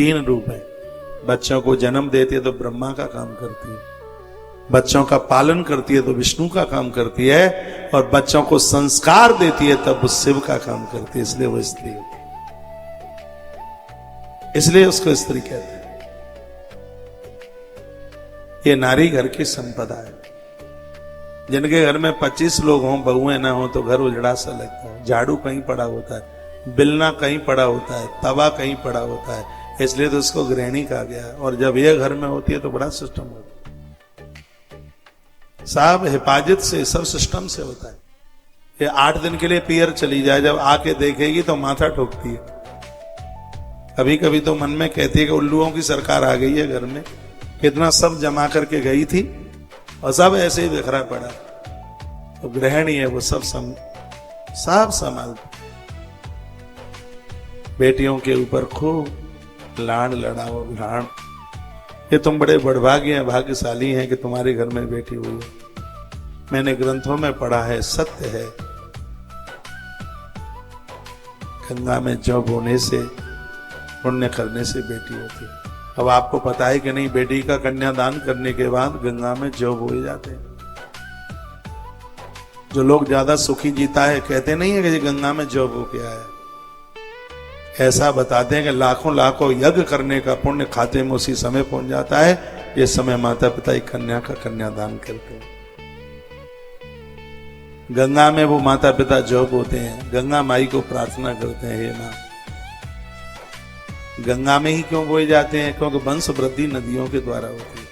तीन रूप है। बच्चों को जन्म देती है तो ब्रह्मा का काम करती है, बच्चों का पालन करती है तो विष्णु का काम करती है, और बच्चों को संस्कार देती है तब वो शिव का काम करती है। इसलिए वो स्त्री होती है, इसलिए उसको स्त्री कहते हैं। ये नारी घर की संपदा है। जिनके घर में 25 लोग हों, बहुएं ना हो, तो घर उजड़ा सा लगता है। झाड़ू कहीं पड़ा होता है, बिलना कहीं पड़ा होता है, तवा कहीं पड़ा होता है, इसलिए तो उसको गृहिणी कहा गया है। और जब ये घर में होती है तो बड़ा सिस्टम होता है, सब हिफाजत से, सब सिस्टम से होता है। ये 8 दिन के लिए पियर चली जाए, जब आके देखेगी तो माथा ठोकती है। कभी कभी तो मन में कहती है कि उल्लुओं की सरकार आ गई है घर में, कितना सब जमा करके गई थी और सब ऐसे ही बिखरा पड़ा। तो गृहिणी है, वो सब संभालती। बेटियों के ऊपर खूब लाड़ लड़ाओ, लाड़। ये तुम बड़े बड़भागी हैं, भाग्यशाली हैं कि तुम्हारे घर में बेटी हुई है। मैंने ग्रंथों में पढ़ा है, सत्य है, गंगा में जौ बोने से, पुण्य करने से बेटी होती है। अब आपको पता है कि नहीं, बेटी का कन्यादान करने के बाद गंगा में जौ बोए जाते हैं। जो लोग ज्यादा सुखी जीता है, कहते नहीं है कि गंगा में जौ बो के आया, ऐसा बताते हैं कि लाखों लाखों यज्ञ करने का पुण्य खाते में उसी समय पहुंच जाता है, ये समय माता पिता एक कन्या का कन्यादान करते हैं। गंगा में वो माता पिता जौ बोते हैं, गंगा माई को प्रार्थना करते हैं, हे मां। गंगा में ही क्यों बोए जाते हैं? क्योंकि वंश वृद्धि नदियों के द्वारा होती है,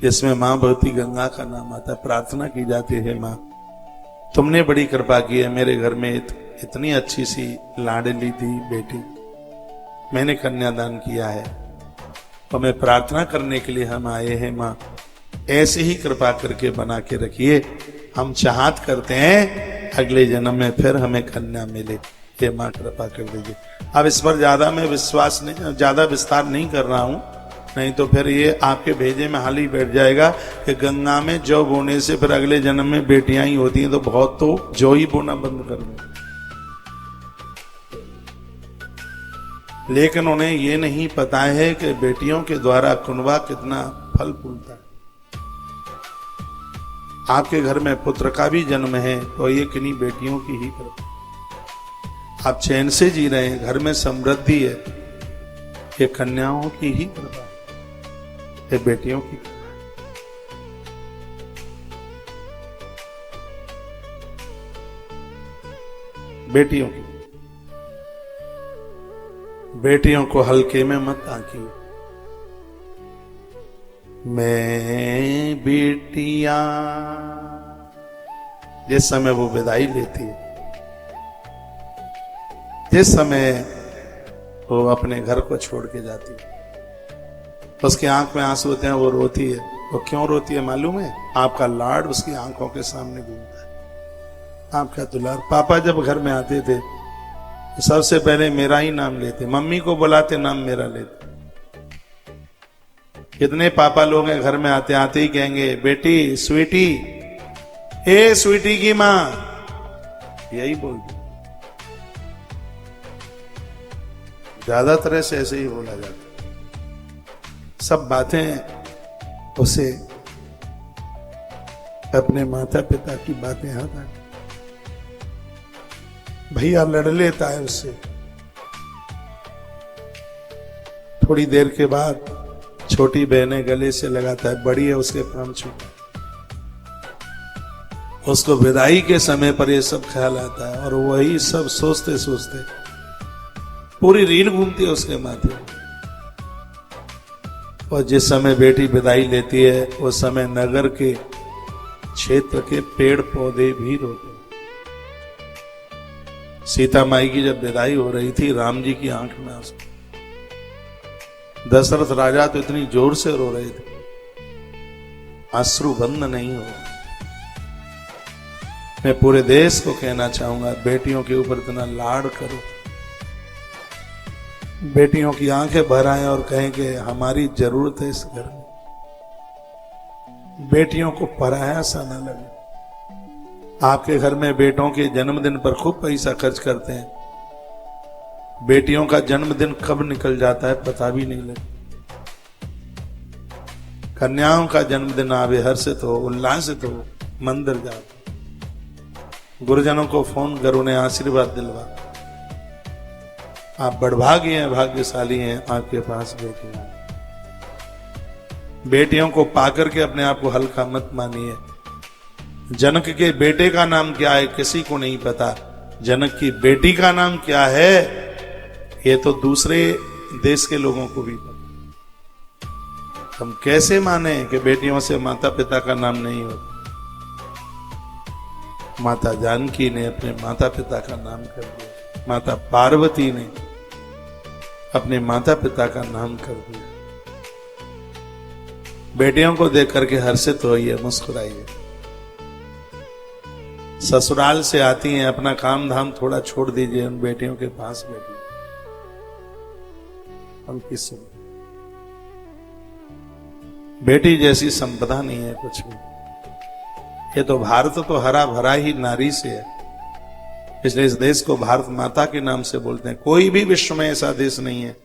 जिसमें मां भगवती गंगा का नाम आता है। प्रार्थना की जाती है, हे मां तुमने बड़ी कृपा की है, मेरे घर में इतनी अच्छी सी लाडली थी बेटी, मैंने कन्यादान किया है, और मैं प्रार्थना करने के लिए हम आए हैं। मां ऐसे ही कृपा करके बना के रखिए, हम चाहत करते हैं अगले जन्म में फिर हमें कन्या मिले, ये मां कृपा कर दीजिए। अब इस पर ज्यादा मैं ज्यादा विस्तार नहीं कर रहा हूं, नहीं तो फिर ये आपके भेजे में हाल ही बैठ जाएगा कि गंगा में जौ बोने से फिर अगले जन्म में बेटियां ही होती हैं, तो बहुत तो जौ ही बोना बंद कर दें। लेकिन उन्हें ये नहीं पता है कि बेटियों के द्वारा कुनबा कितना फल फूलता है। आपके घर में पुत्र का भी जन्म है तो ये किन्हीं बेटियों की ही कृपा। आप चैन से जी रहे हैं, घर में समृद्धि है, ये कन्याओं की ही कृपा, ये बेटियों की कृपा। बेटियों को हल्के में मत आंकिए। मैं बेटियां, जिस समय वो विदाई लेती है, जिस समय वो अपने घर को छोड़ के जाती है, उसकी आंख में आंसू होते हैं, वो रोती है। वो क्यों रोती है मालूम है? आपका लाड उसकी आंखों के सामने घूमता है, आपका दुलार। पापा जब घर में आते थे तो सबसे पहले मेरा ही नाम लेते, मम्मी को बुलाते नाम मेरा लेते। कितने पापा लोग हैं घर में आते आते ही कहेंगे बेटी, स्वीटी, ए स्वीटी की मां, यही बोलते। ज्यादातर से ऐसे ही बोला जाता, सब बातें उसे अपने माता पिता की बातें याद आ, भैया लड़ लेता है उससे, थोड़ी देर के बाद छोटी बहनें गले से लगाता है, बड़ी है उसके प्राण छूटा। उसको विदाई के समय पर ये सब ख्याल आता है, और वही सब सोचते सोचते पूरी रील घूमती है उसके माथे। और जिस समय बेटी विदाई लेती है उस समय नगर के क्षेत्र के पेड़ पौधे भी रोते। सीता माई की जब विदाई हो रही थी, राम जी की आंख में आंसू, दशरथ राजा तो इतनी जोर से रो रहे थे, अश्रु बंद नहीं हो। मैं पूरे देश को कहना चाहूंगा, बेटियों के ऊपर इतना लाड करो, बेटियों की आंखें भर आए और कहें कि हमारी जरूरत है इस घर में। बेटियों को पराया सा ना लगे। आपके घर में बेटों के जन्मदिन पर खूब पैसा खर्च करते हैं, बेटियों का जन्मदिन कब निकल जाता है पता भी नहीं लगता। कन्याओं का जन्मदिन आवे हर्षित हो, उल्लासित हो, मंदिर जाओ, गुरुजनों को फोन करो, उन्हें आशीर्वाद दिलवा। आप बड़भागी हैं, भाग्यशाली हैं, आपके पास बेटियां। बेटियों को पाकर के अपने आप को हल्का मत मानिए। जनक के बेटे का नाम क्या है किसी को नहीं पता, जनक की बेटी का नाम क्या है ये तो दूसरे देश के लोगों को भी पता। हम कैसे माने कि बेटियों से माता पिता का नाम नहीं होता। माता जानकी ने अपने माता पिता का नाम कर दिया, माता पार्वती ने अपने माता पिता का नाम कर दिया। बेटियों को देख करके हर्षित होइए, मुस्कुराइए। ससुराल से आती हैं, अपना काम धाम थोड़ा छोड़ दीजिए, उन बेटियों के पास बैठिए, उनकी सुन। बेटी जैसी संपदा नहीं है कुछ भी। ये तो भारत तो हरा भरा ही नारी से है, इसलिए इस देश को भारत माता के नाम से बोलते हैं। कोई भी विश्व में ऐसा देश नहीं है